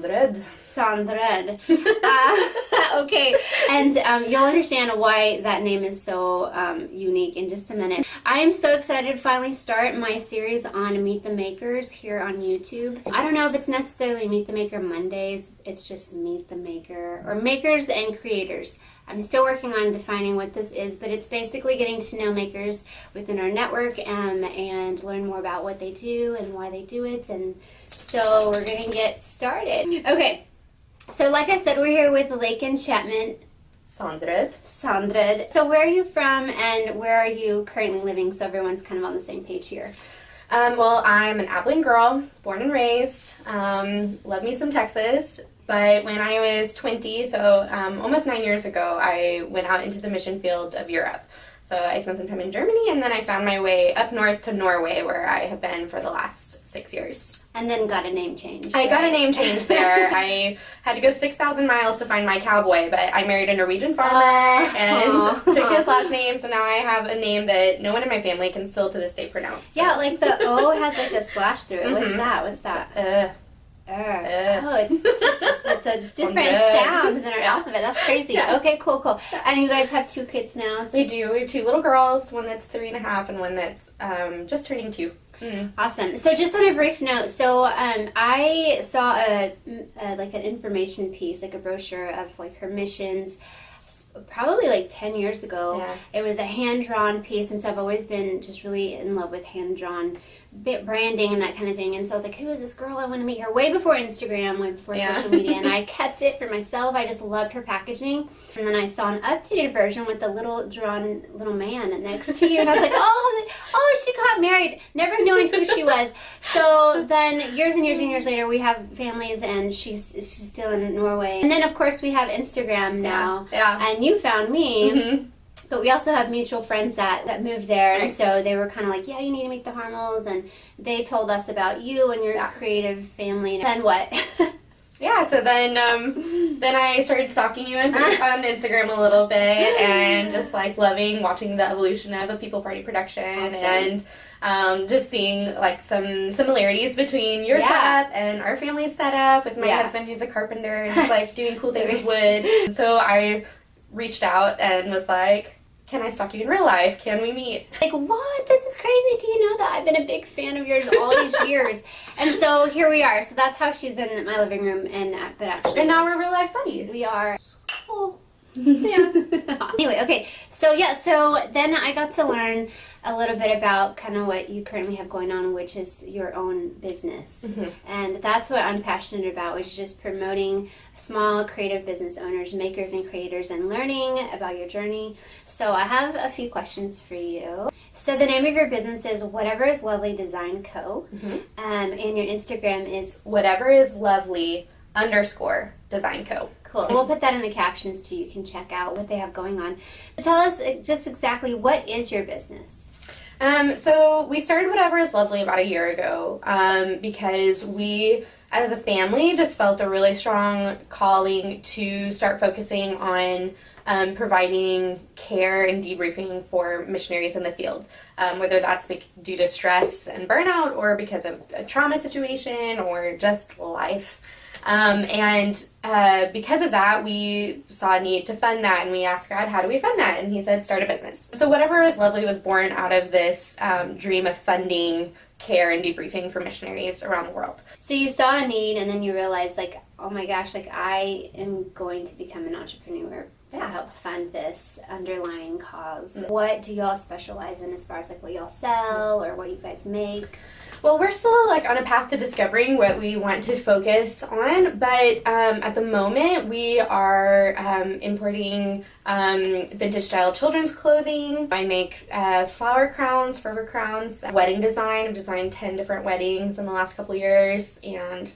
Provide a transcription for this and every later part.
Sandrød. Sandrød. Okay, and you'll understand why that name is so unique in just a minute. I am so excited to finally start my series on Meet the Makers here on YouTube. I don't know if it's necessarily Meet the Maker Mondays. It's just Meet the Maker, or Makers and Creators. I'm still working on defining what this is, but it's basically getting to know makers within our network and learn more about what they do and why they do it. And so we're going to get started. Okay, so like I said, we're here with Laken Chapman Sandrød. So where are you from and where are you currently living, so everyone's kind of on the same page here? Well, I'm an Abilene girl, born and raised. Love me some Texas. But when I was 20, so almost 9 years ago, I went out into the mission field of Europe. So I spent some time in Germany, and then I found my way up north to Norway, where I have been for the last 6 years. And then got a name change. I got a name change there. I had to go 6,000 miles to find my cowboy, but I married a Norwegian farmer and took his last name, so now I have a name that no one in my family can still to this day pronounce. So. Yeah, like the O has like a slash through it. What's that? What's that? Oh, it's a different sound than our alphabet. That's crazy. Yeah. Okay, cool. And you guys have 2 kids now? We do. We have 2 little girls, one that's 3.5 and one that's just turning 2. Mm-hmm. Awesome. So just on a brief note, so I saw like an information piece, like a brochure of like her missions, probably like 10 years ago. Yeah. It was a hand-drawn piece, and so I've always been just really in love with hand-drawn branding and that kind of thing. And so I was like, who is this girl? I want to meet her. Way before Instagram, way before social media, and I kept it for myself. I just loved her packaging. And then I saw an updated version with the little drawn little man next to you, and I was like, oh, she got married, never knowing who she was. So then years and years later, we have families, and she's still in Norway. And then of course we have Instagram now. Yeah. And you found me. Mm-hmm. But we also have mutual friends that moved there, and right. So they were kind of like, yeah, you need to meet the Harmels, and they told us about you and your creative family. And then what? Yeah, so then I started stalking you on Instagram a little bit, and just like loving watching the evolution of a People Party production. Awesome. And just seeing like some similarities between your setup and our family's setup with my husband, who's a carpenter, and just like doing cool things with wood. So I reached out and was like, can I stalk you in real life? Can we meet? Like, what? This is crazy. Do you know that I've been a big fan of yours all these years? And so here we are. So that's how she's in my living room, but actually, and now we're real life buddies. We are. Cool. Yeah. Anyway, okay. So then I got to learn a little bit about kind of what you currently have going on, which is your own business. Mm-hmm. And that's what I'm passionate about, which is just promoting small creative business owners, makers and creators, and learning about your journey. So I have a few questions for you. So the name of your business is Whatever Is Lovely Design Co. Mm-hmm. And your Instagram is Whatever Is Lovely _Design Co. Cool. We'll put that in the captions too. You can check out what they have going on. Tell us just exactly, what is your business? So we started Whatever Is Lovely about a year ago because we, as a family, just felt a really strong calling to start focusing on providing care and debriefing for missionaries in the field, whether that's due to stress and burnout or because of a trauma situation or just life. Because of that, we saw a need to fund that, and we asked God, how do we fund that? And he said, start a business. So Whatever Is Lovely was born out of this dream of funding care and debriefing for missionaries around the world. So you saw a need, and then you realized, like, oh my gosh, like, I am going to become an entrepreneur to help fund this underlying cause. Mm-hmm. What do y'all specialize in as far as like what y'all sell or what you guys make? Well, we're still like on a path to discovering what we want to focus on, but at the moment we are importing vintage style children's clothing. I make flower crowns, fervor crowns, wedding design. I've designed 10 different weddings in the last couple years, and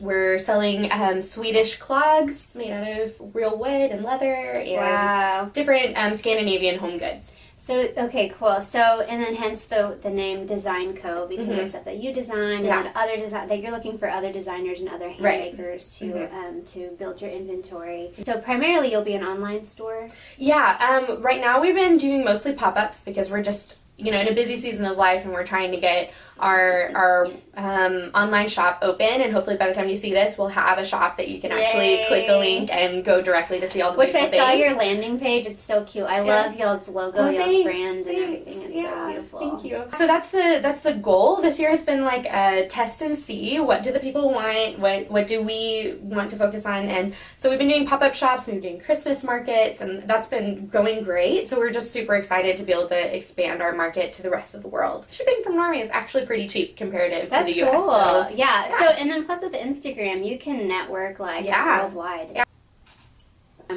we're selling Swedish clogs made out of real wood and leather and different Scandinavian home goods. So, okay, cool. So, and then hence the name Design Co. because mm-hmm. it's stuff that you design and other that you're looking for other designers and other handmakers to build your inventory. So, primarily you'll be an online store? Yeah. Right now we've been doing mostly pop-ups because we're just, in a busy season of life and we're trying to get our online shop open, and hopefully by the time you see this, we'll have a shop that you can actually click a link and go directly to see all the Which I beautiful saw things. your landing page. It's so cute. I love y'all's logo, y'all's brand, and everything. It's so beautiful. Thank you. So that's the goal. This year has been like a test and see. What do the people want? What do we want to focus on? And so we've been doing pop-up shops, we've been doing Christmas markets, and that's been going great. So we're just super excited to be able to expand our market to the rest of the world. Shipping from Norway is actually pretty cheap comparative to the US. Cool. So, yeah. So, and then plus with Instagram, you can network like worldwide. Yeah.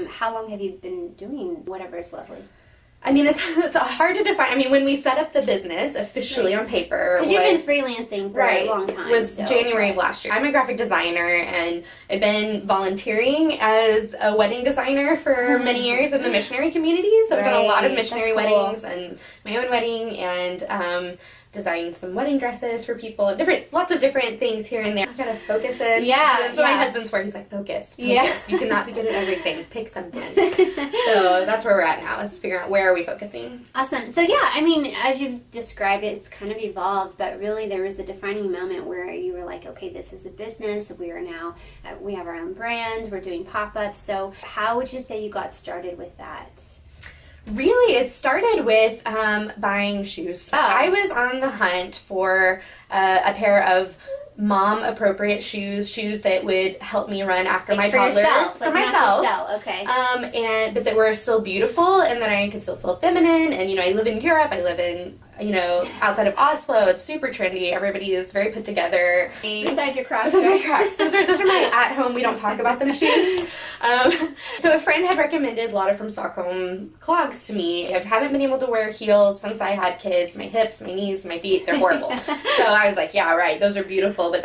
How long have you been doing Whatever is Lovely? I mean, it's hard to define. I mean, when we set up the business officially on paper, because you've been freelancing for a long time. Was January of last year. I'm a graphic designer, and I've been volunteering as a wedding designer for many years in the missionary community. So I've done a lot of missionary weddings and my own wedding, and designed some wedding dresses for people, and lots of different things here and there. I gotta focus in. Yeah. That's what my husband swears. He's like, focus. Yeah. You cannot be good at everything. Pick something. So that's where we're at now. Let's figure out where are we focusing. Awesome. So yeah, I mean, as you've described it, it's kind of evolved, but really there was a defining moment where you were like, okay, this is a business. We have our own brand. We're doing pop-ups. So how would you say you got started with that? Really, it started with buying shoes. Oh. I was on the hunt for a pair of mom-appropriate shoes that would help me run after my toddlers. For myself. Okay. But that were still beautiful, and that I could still feel feminine. And, I live in Europe. I live in, outside of Oslo. It's super trendy. Everybody is very put together. Besides your Crocs. Those are my Crocs. Those are my at-home, we don't talk about them shoes. So a friend had recommended Lotta from Stockholm clogs to me. I haven't been able to wear heels since I had kids. My hips, my knees, my feet, they're horrible. So I was like, yeah, right, those are beautiful, but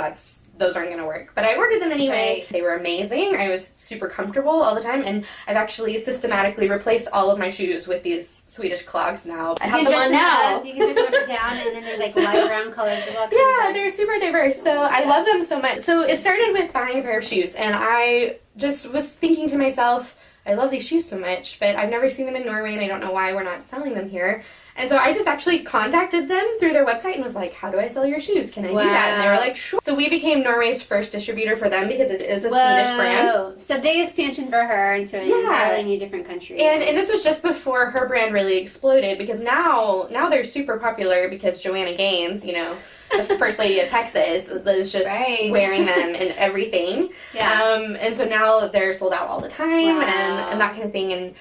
those aren't going to work. But I ordered them anyway. Right. They were amazing. I was super comfortable all the time, and I've actually systematically replaced all of my shoes with these Swedish clogs now. I have them on now. You can just rub it down, and then there's like light brown colors. Yeah, they're super diverse. So I love them so much. So it started with buying a pair of shoes, and I just was thinking to myself, I love these shoes so much, but I've never seen them in Norway, and I don't know why we're not selling them here. And so I just actually contacted them through their website and was like, how do I sell your shoes? Can I do that? And they were like, sure. So we became Norway's first distributor for them because it is a Swedish brand. So big expansion for her into an entirely new different country. And this was just before her brand really exploded, because now they're super popular because Joanna Gaines, the first lady of Texas, is just wearing them and everything. Yeah. And so now they're sold out all the time and that kind of thing. And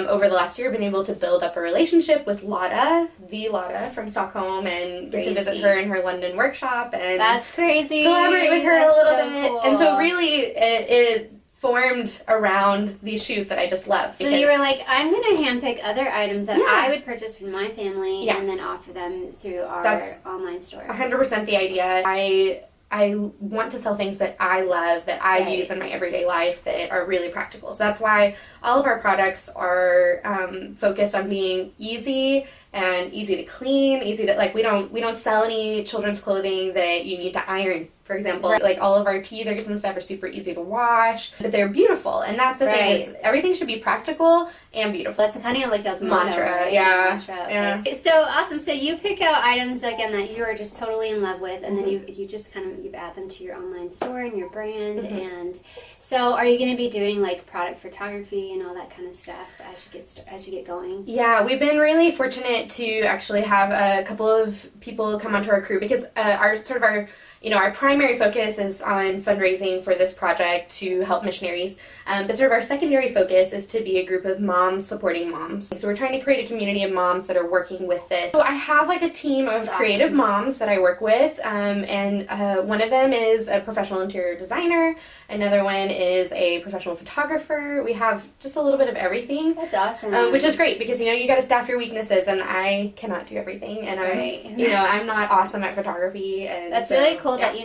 over the last year, I've been able to build up a relationship with Lotta from Stockholm, and get to visit her in her London workshop. And that's crazy. Collaborate with her a little bit. Cool. And so really, it formed around these shoes that I just love. So you were like, I'm going to handpick other items that I would purchase from my family and then offer them through our online store. 100% the idea. I want to sell things that I love, that I use in my everyday life, that are really practical. So that's why all of our products are focused on being easy and easy to clean, easy to, we don't sell any children's clothing that you need to iron. For example, like all of our teethers and stuff are super easy to wash, but they're beautiful. And that's the thing, is everything should be practical and beautiful. That's kind of like a mantra, right? Yeah. So awesome. So you pick out items again that you are just totally in love with, and then you just you add them to your online store and your brand. And so, are you going to be doing like product photography and all that kind of stuff as you get going? Yeah, we've been really fortunate to actually have a couple of people come onto our crew, because our primary focus is on fundraising for this project to help missionaries, but sort of our secondary focus is to be a group of moms supporting moms. So we're trying to create a community of moms that are working with this. So I have a team of creative moms that I work with, and one of them is a professional interior designer, another one is a professional photographer. We have just a little bit of everything. That's awesome. Which is great, because you got to staff your weaknesses, and I cannot do everything, and I'm not awesome at photography. And that's really cool that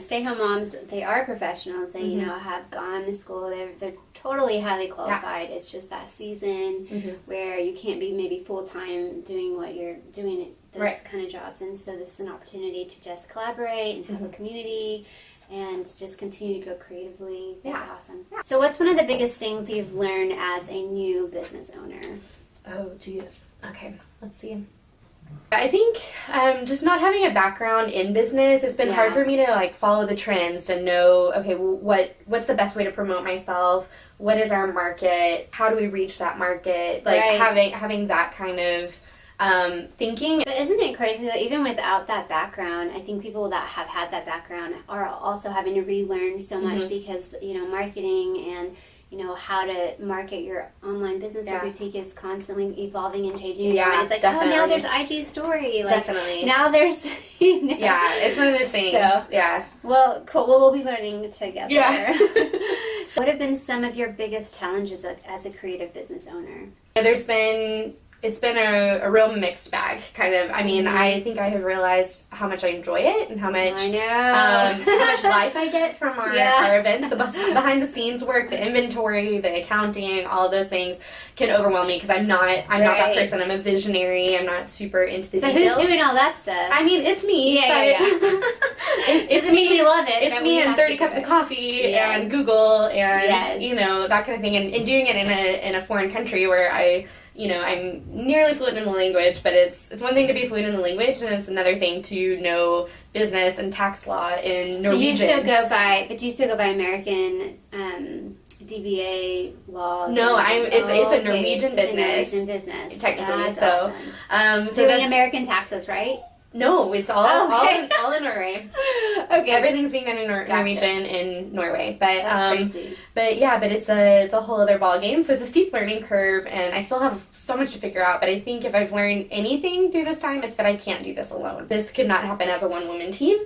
stay-home moms, they are professionals. They have gone to school. They're totally highly qualified. It's just that season where you can't be maybe full-time doing what you're doing this kind of jobs. And so this is an opportunity to just collaborate and have a community and just continue to grow creatively. That's awesome. So what's one of the biggest things you've learned as a new business owner? Oh, geez. Okay, let's see. I think just not having a background in business, it's been hard for me to like follow the trends and know, okay, what's the best way to promote myself? What is our market? How do we reach that market? Like having that kind of thinking. But isn't it crazy that even without that background, I think people that have had that background are also having to relearn so much because, marketing and, how to market your online business or boutique is constantly evolving and changing. Yeah, and it's like, definitely. oh, now there's IG story. Like, definitely. Now there's, Yeah, it's one of those things. So, yeah. Well, cool. Well, we'll be learning together. Yeah. So what have been some of your biggest challenges as a creative business owner? It's been a real mixed bag, kind of. I mean, I think I have realized how much I enjoy it and how much how much life I get from our events, the behind the scenes work, the inventory, the accounting, all of those things can overwhelm me because I'm not that person. I'm a visionary. I'm not super into the details. So who's doing all that stuff? I mean, it's me. It's me. We love it. It's me and 30 cups of coffee and Google and that kind of thing, and doing it in a foreign country where I'm nearly fluent in the language, but it's one thing to be fluent in the language, and it's another thing to know business and tax law in Norwegian. So you still go by American DBA laws? No, it's a Norwegian business. It's a Norwegian business, technically. That's awesome. Doing American taxes, right? No, it's all in Norway. Okay, everything's being done in Norwegian in Norway, but that's crazy. But it's a whole other ball game. So it's a steep learning curve, and I still have so much to figure out. But I think if I've learned anything through this time, it's that I can't do this alone. This could not happen as a one-woman team,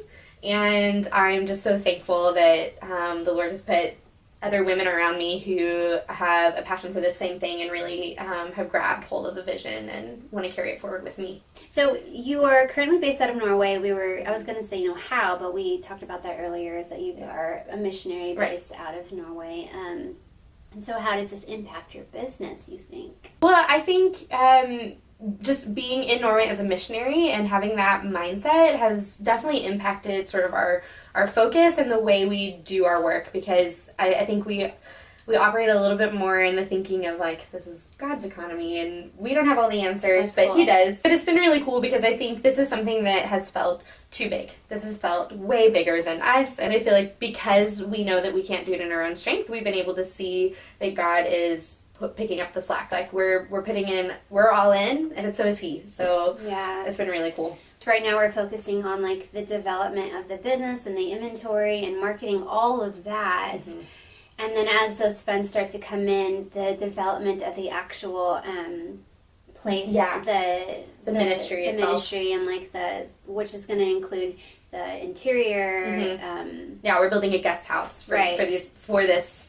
and I'm just so thankful that the Lord has put other women around me who have a passion for the same thing and really have grabbed hold of the vision and want to carry it forward with me. So you are currently based out of Norway. I was going to say how, but we talked about that earlier, is that you are a missionary based out of Norway. And so how does this impact your business, you think? Well, I think just being in Norway as a missionary and having that mindset has definitely impacted sort of our focus and the way we do our work, because I think we operate a little bit more in the thinking of like, this is God's economy and we don't have all the answers, but He does. But it's been really cool because I think this is something that has felt too big. This has felt way bigger than us, and I feel like because we know that we can't do it in our own strength, we've been able to see that God is picking up the slack. Like we're all in, and so is He. So it's been really cool. Right now we're focusing on like the development of the business and the inventory and marketing, all of that. Mm-hmm. And then as those funds start to come in, the development of the actual place, the ministry itself. Ministry, and like which is going to include the interior. Mm-hmm. We're building a guest house for this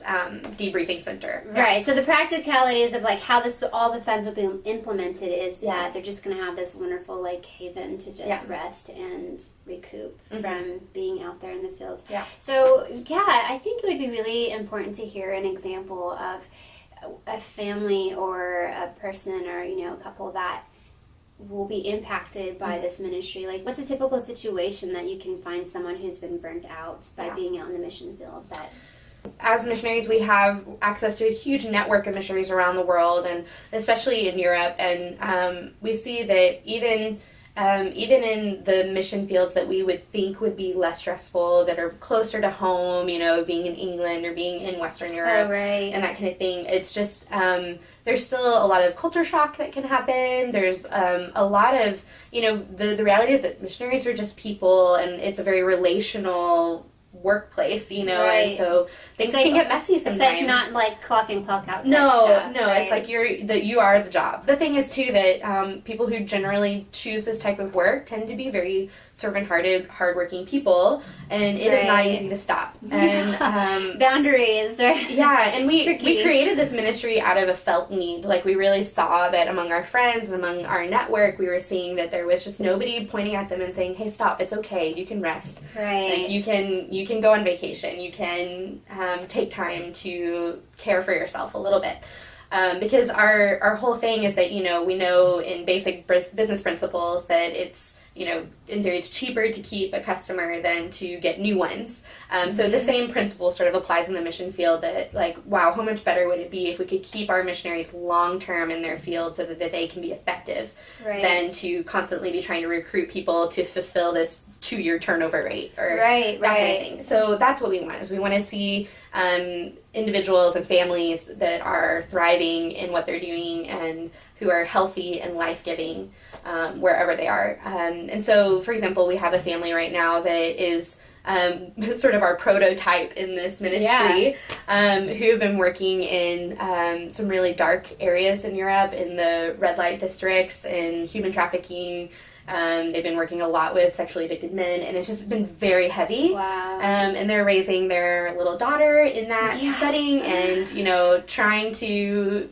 debriefing center. Right. So the practicalities of like how all the funds will be implemented is that they're just going to have this wonderful like haven to just rest and recoup from being out there in the fields. Yeah. So I think it would be really important to hear an example of a family or a person or a couple that will be impacted by this ministry. Like, what's a typical situation that you can find someone who's been burnt out by being out in the mission field? As missionaries, we have access to a huge network of missionaries around the world, and especially in Europe. And we see that even in the mission fields that we would think would be less stressful, that are closer to home, being in England or being in Western Europe and that kind of thing, it's just there's still a lot of culture shock that can happen. There's a lot of, the reality is that missionaries are just people, and it's a very relational workplace, and so things can get messy sometimes. It's like not like clock in, clock out. No, it's like you are the job. The thing is too that people who generally choose this type of work tend to be very servant-hearted, hardworking people, and it is not easy to stop. And boundaries, right? Yeah, and we created this ministry out of a felt need. Like, we really saw that among our friends and among our network, we were seeing that there was just nobody pointing at them and saying, "Hey, stop! It's okay. You can rest. Right? Like, you can go on vacation. You can take time to care for yourself a little bit." Because our whole thing is that we know in basic business principles that it's in theory, it's cheaper to keep a customer than to get new ones. So the same principle sort of applies in the mission field, that like, wow, how much better would it be if we could keep our missionaries long-term in their field so that they can be effective than to constantly be trying to recruit people to fulfill this 2-year turnover rate or that kind of thing. So that's what we want, is we want to see individuals and families that are thriving in what they're doing and who are healthy and life-giving wherever they are. And so, for example, we have a family right now that is sort of our prototype in this ministry, who have been working in some really dark areas in Europe, in the red light districts, in human trafficking. They've been working a lot with sexually addicted men, and it's just been very heavy. Wow. And they're raising their little daughter in that setting, and, trying to,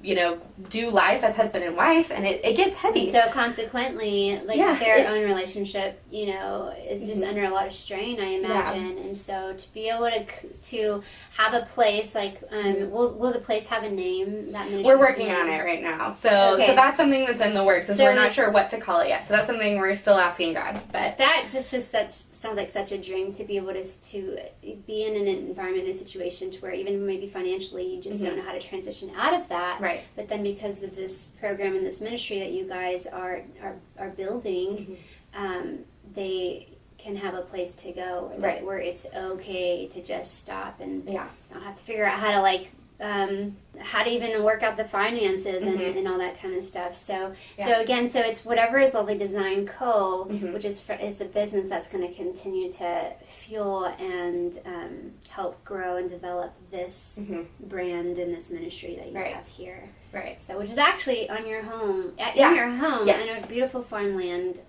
do life as husband and wife, and it gets heavy. And so consequently, their own relationship, is just under a lot of strain, I imagine. And so to be able to have a place, will the place have a name? That we're working on it right now. So that's something that's in the works, so we're not sure what to call it yet. So that's something we're still asking God. But that sounds like such a dream, to be able to be in an environment, in a situation to where even maybe financially you just don't know how to transition out of that. Right. But then because of this program and this ministry that you guys are building, they can have a place to go where it's okay to just stop and not have to figure out how to how to even work out the finances and all that kind of stuff. So it's Whatever is Lovely Design Co., which is the business that's going to continue to fuel and help grow and develop this brand and this ministry that you have here. Right. So, which is actually on your home, your home, in a beautiful farmland.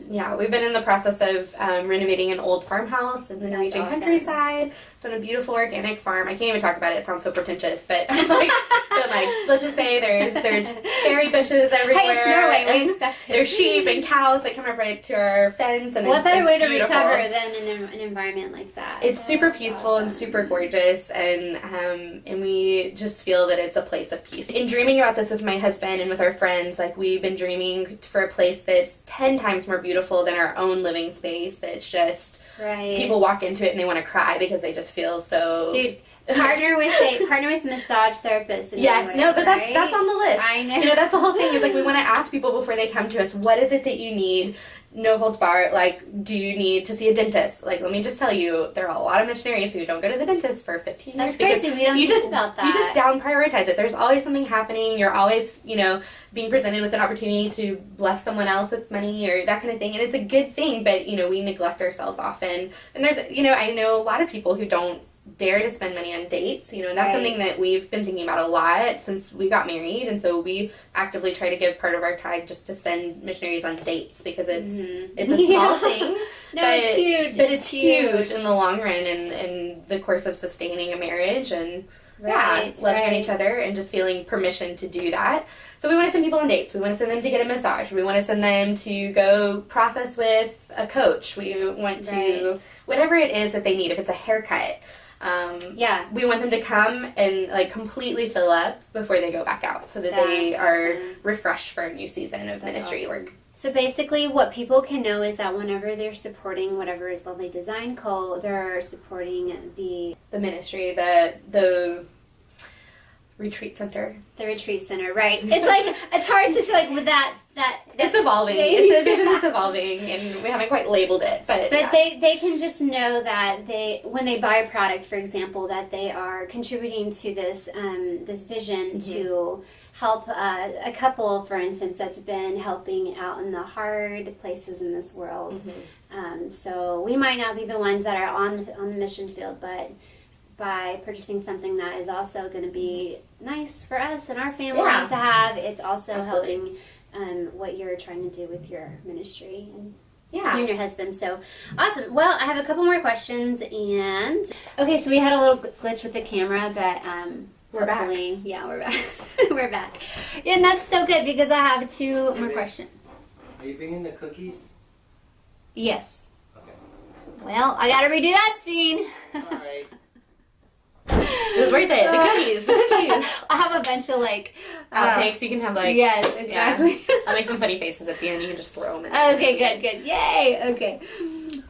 We've been in the process of renovating an old farmhouse in the Norwegian countryside. So, on a beautiful organic farm. I can't even talk about it. It sounds so pretentious, but let's just say there's berry bushes everywhere. Hey, it's Norway. We expect it. There's sheep and cows that come up right to our fence, and what better way to beautiful. recover than in an environment like that? It's super peaceful and super gorgeous, and we just feel that it's a place of peace. In dreaming about this with my husband and with our friends, we've been dreaming for a place that's 10 times more beautiful than our own living space. That's just people walk into it and they want to cry because they just feel so. Dude, partner with massage therapist. Yes, Norway, but that's on the list. I know. That's the whole thing. Is we want to ask people before they come to us, what is it that you need? No holds barred. Do you need to see a dentist? Let me just tell you, there are a lot of missionaries who don't go to the dentist for 15 years. That's crazy. We don't think about that. You just down prioritize it. There's always something happening. You're always, being presented with an opportunity to bless someone else with money or that kind of thing. And it's a good thing, but, we neglect ourselves often. And there's, I know a lot of people who don't dare to spend money on dates, and that's something that we've been thinking about a lot since we got married, and so we actively try to give part of our tithe just to send missionaries on dates, because it's a small thing, it's huge. But it's huge in the long run, and in the course of sustaining a marriage, and loving each other, and just feeling permission to do that. So we want to send people on dates. We want to send them to get a massage. We want to send them to go process with a coach. We want to, whatever it is that they need, if it's a haircut, we want them to come and completely fill up before they go back out, so that they are refreshed for a new season of ministry work. So basically what people can know is that whenever they're supporting Whatever is Lovely Design Co., they're supporting the ministry, the retreat center. The retreat center, right. It's it's hard to say with that it's evolving. It's a vision that's evolving, and we haven't quite labeled it, but they can just know that when they buy a product, for example, that they are contributing to this vision to help a couple, for instance, that's been helping out in the hard places in this world. So we might not be the ones that are on the mission field, but by purchasing something that is also going to be nice for us and our family to have, it's also helping what you're trying to do with your ministry and you and your husband. So awesome. Well, I have a couple more questions, and so we had a little glitch with the camera, but we're back. Yeah, we're back. We're back. Yeah, and that's so good because I have 2 more questions. Are you bringing the cookies? Yes. Okay. Well, I got to redo that scene. Sorry. It was worth it. The cookies. I have a bunch of outtakes. You can have like yes, exactly. Yeah. I'll make some funny faces at the end. You can just throw them in. Okay, good. Yay. Okay.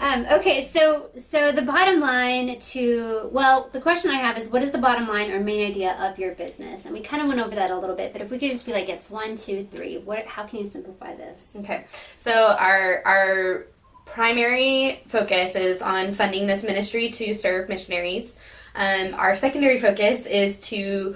Okay, so the bottom line the question I have is, what is the bottom line or main idea of your business? And we kind of went over that a little bit, but if we could just be like, it's 1, 2, 3. How can you simplify this? Okay, so our primary focus is on funding this ministry to serve missionaries. Our secondary focus is to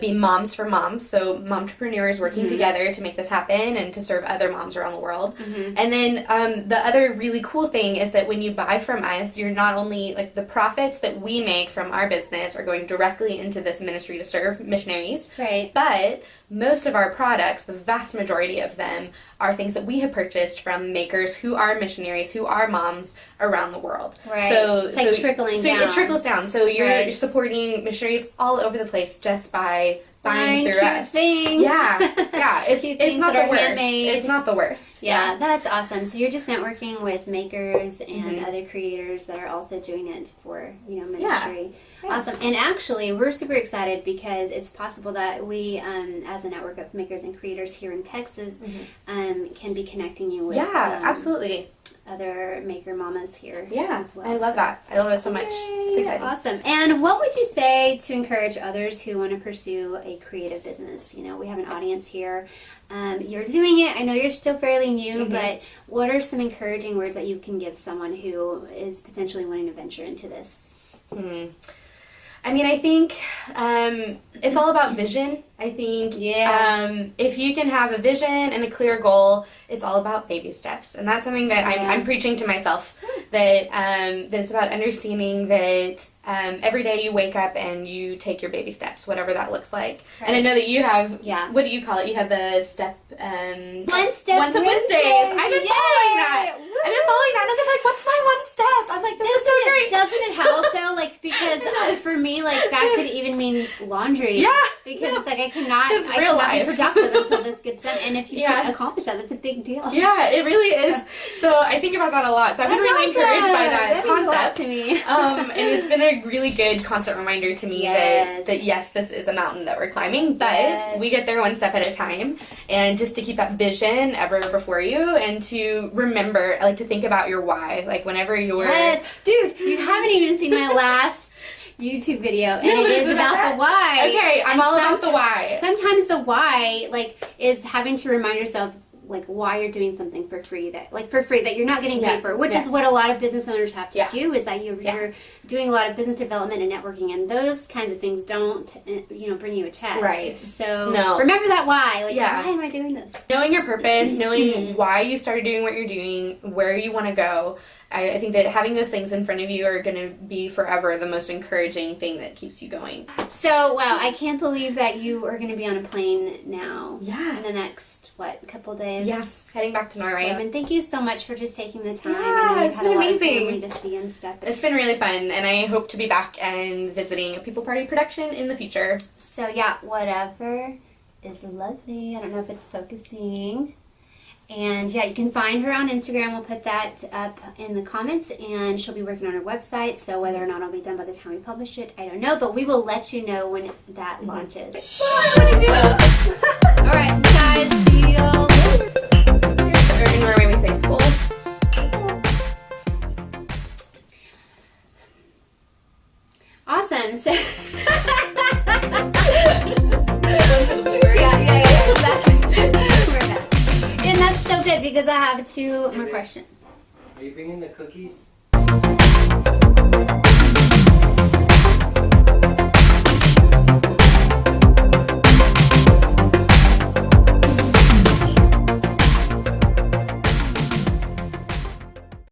be moms for moms, so momtrepreneurs working together to make this happen and to serve other moms around the world. And then the other really cool thing is that when you buy from us, you're not only, like, the profits that we make from our business are going directly into this ministry to serve missionaries, right? But most of our products, the vast majority of them, are things that we have purchased from makers who are missionaries, who are moms around the world. Right. So it's like trickling down. It trickles down. So you're supporting missionaries all over the place just by buying through us. Things. Yeah. It's not the worst. Handmade. It's not the worst. Yeah, that's awesome. So you're just networking with makers and other creators that are also doing it for, ministry. Yeah. Awesome. And actually, we're super excited because it's possible that we, as a network of makers and creators here in Texas, can be connecting you with absolutely other maker mamas here. Yeah, as well. I love that. I love it so much. It's exciting. Awesome. And what would you say to encourage others who want to pursue a creative business? We have an audience here. You're doing it. I know you're still fairly new, but what are some encouraging words that you can give someone who is potentially wanting to venture into this? I mean, I think it's all about vision. I think if you can have a vision and a clear goal, it's all about baby steps. And that's something that I'm preaching to myself, that it's about understanding that every day you wake up and you take your baby steps, whatever that looks like. Right. And I know that you have, what do you call it? You have the step... One Step Once on Wednesdays. I've been following that. I've been following that. And I've been like, what's my one step? I'm like, this is so great. Doesn't it help, though? Like, because for me, like, that could even mean laundry. Yeah. Because it's like, I cannot be productive until this gets done. And if you can accomplish that, that's a big deal. Yeah, it really is. So I think about that a lot. So I've been really encouraged by that concept. To me. And it's been a really good constant reminder to me that yes, this is a mountain that we're climbing, but we get there one step at a time. And just to keep that vision ever before you, and to remember, like, to think about your why. Like, whenever you're... Yes. Dude, you haven't even seen my last YouTube video, and it is about the why. Okay, I'm all about the why. Sometimes the why, like, is having to remind yourself, like, why you're doing something for free, that you're not getting paid for, which is what a lot of business owners have to do, is that you're doing a lot of business development and networking, and those kinds of things don't, bring you a check. Right. So remember that why. Like, why am I doing this? Knowing your purpose, knowing why you started doing what you're doing, where you want to go. I think that having those things in front of you are going to be forever the most encouraging thing that keeps you going. So, wow, I can't believe that you are going to be on a plane now. Yeah. In the next, couple days? Yes, heading back to Norway. And thank you so much for just taking the time. Yeah, it's been amazing to see and stuff. It's been really fun, and I hope to be back and visiting a People Party production in the future. So, yeah, whatever is lovely. I don't know if it's focusing. And yeah, you can find her on Instagram. We'll put that up in the comments, and she'll be working on her website. So whether or not it'll be done by the time we publish it, I don't know, but we will let you know when that launches. All right, guys, see y'all later. Or in Norway we say school. Awesome. So And that's so good because I have 2 more questions. Are you bringing the cookies?